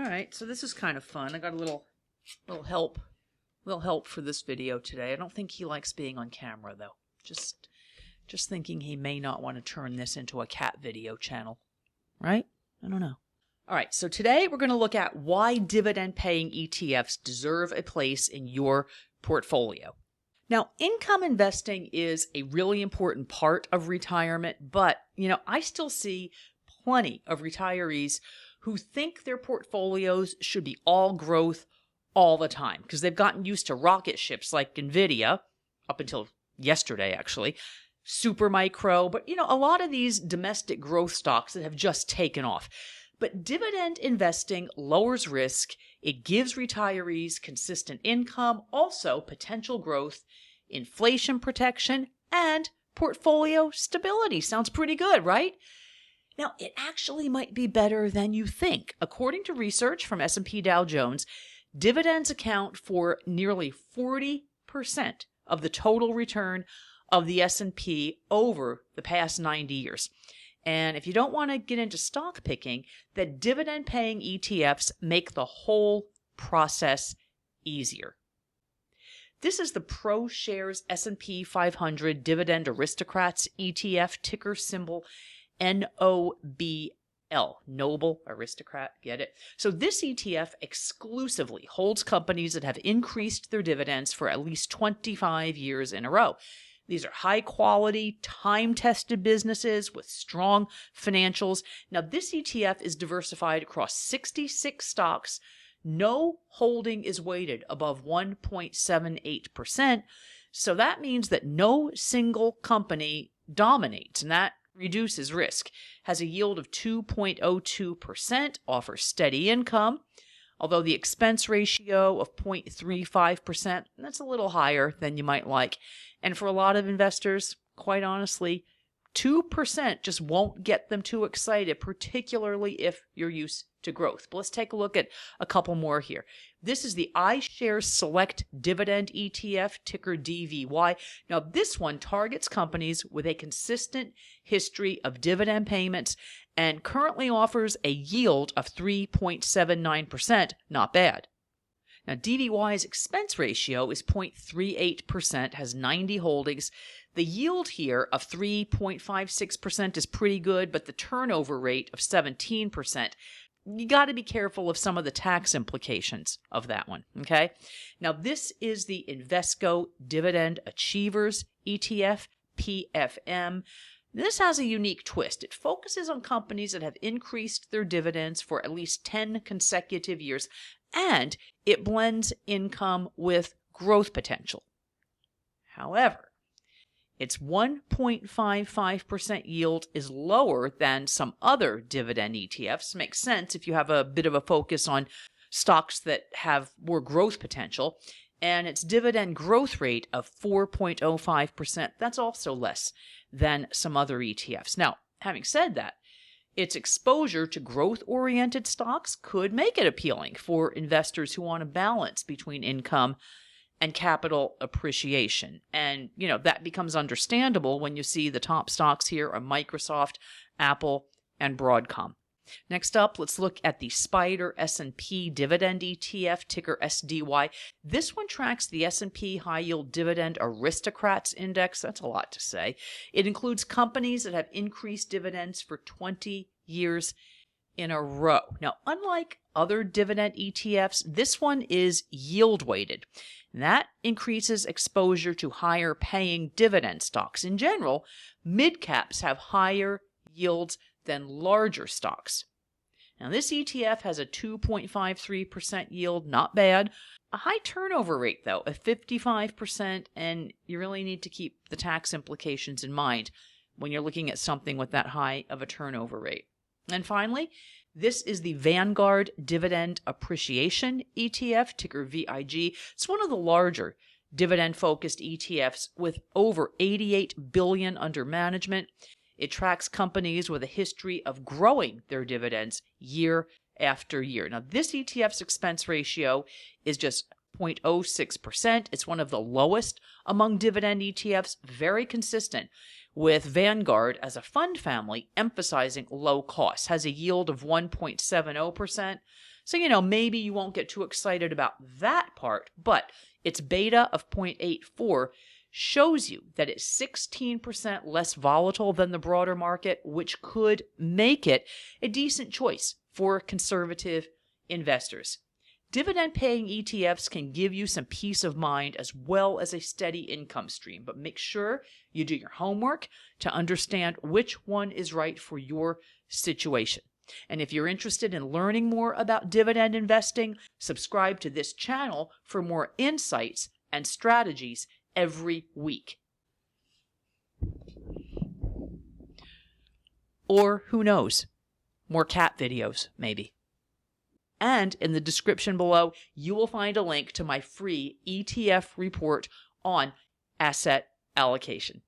right, so this is kind of fun. I got a little help for this video today. I don't think he likes being on camera though. Just thinking he may not want to turn this into a cat video channel, right? I don't know. All right, so today we're going to look at why dividend-paying ETFs deserve a place in your portfolio. Now, income investing is a really important part of retirement, but, I still see plenty of retirees who think their portfolios should be all growth all the time because they've gotten used to rocket ships like NVIDIA, up until yesterday, actually, Supermicro, but, a lot of these domestic growth stocks that have just taken off. But dividend investing lowers risk, it gives retirees consistent income, also potential growth, inflation protection, and portfolio stability. Sounds pretty good, right? Now, it actually might be better than you think. According to research from S&P Dow Jones, dividends account for nearly 40% of the total return of the S&P over the past 90 years. And if you don't want to get into stock picking, the dividend-paying ETFs make the whole process easier. This is the ProShares S&P 500 Dividend Aristocrats ETF, ticker symbol NOBL. Noble Aristocrat, get it? So this ETF exclusively holds companies that have increased their dividends for at least 25 years in a row. These are high-quality, time-tested businesses with strong financials. Now, this ETF is diversified across 66 stocks. No holding is weighted above 1.78%. So that means that no single company dominates, and that reduces risk. Has a yield of 2.02%, offers steady income, although the expense ratio of 0.35%, that's a little higher than you might like. And for a lot of investors, quite honestly, 2% just won't get them too excited, particularly if you're used to growth. But let's take a look at a couple more here. This is the iShares Select Dividend ETF, ticker DVY. Now, this one targets companies with a consistent history of dividend payments and currently offers a yield of 3.79%. Not bad. Now, DVY's expense ratio is 0.38%, has 90 holdings. The yield here of 3.56% is pretty good, but the turnover rate of 17%, you got to be careful of some of the tax implications of that one, okay? Now, this is the Invesco Dividend Achievers ETF, PFM. This has a unique twist. It focuses on companies that have increased their dividends for at least 10 consecutive years, and it blends income with growth potential. However, its 1.55% yield is lower than some other dividend ETFs. Makes sense if you have a bit of a focus on stocks that have more growth potential. And its dividend growth rate of 4.05%, that's also less than some other ETFs. Now, having said that, its exposure to growth-oriented stocks could make it appealing for investors who want a balance between income and capital appreciation. And, that becomes understandable when you see the top stocks here are Microsoft, Apple, and Broadcom. Next up, let's look at the SPDR S&P Dividend ETF, ticker SDY. This one tracks the S&P High Yield Dividend Aristocrats Index. That's a lot to say. It includes companies that have increased dividends for 20 years in a row. Now, unlike other dividend ETFs, this one is yield weighted. And that increases exposure to higher paying dividend stocks. In general, mid caps have higher yields than larger stocks. Now, this ETF has a 2.53% yield, not bad. A high turnover rate, though, of 55%, and you really need to keep the tax implications in mind when you're looking at something with that high of a turnover rate. And finally, this is the Vanguard Dividend Appreciation ETF, ticker VIG. It's one of the larger dividend-focused ETFs with over $88 billion under management. It tracks companies with a history of growing their dividends year after year. Now, this ETF's expense ratio is just 0.06%. It's one of the lowest among dividend ETFs, very consistent with Vanguard as a fund family emphasizing low costs. Has a yield of 1.70%. So, maybe you won't get too excited about that part, but its beta of 0.84 shows you that it's 16% less volatile than the broader market, which could make it a decent choice for conservative investors. Dividend-paying ETFs can give you some peace of mind as well as a steady income stream, but make sure you do your homework to understand which one is right for your situation. And if you're interested in learning more about dividend investing, subscribe to this channel for more insights and strategies every week. Or who knows, more cat videos, maybe. And in the description below, you will find a link to my free ETF report on asset allocation.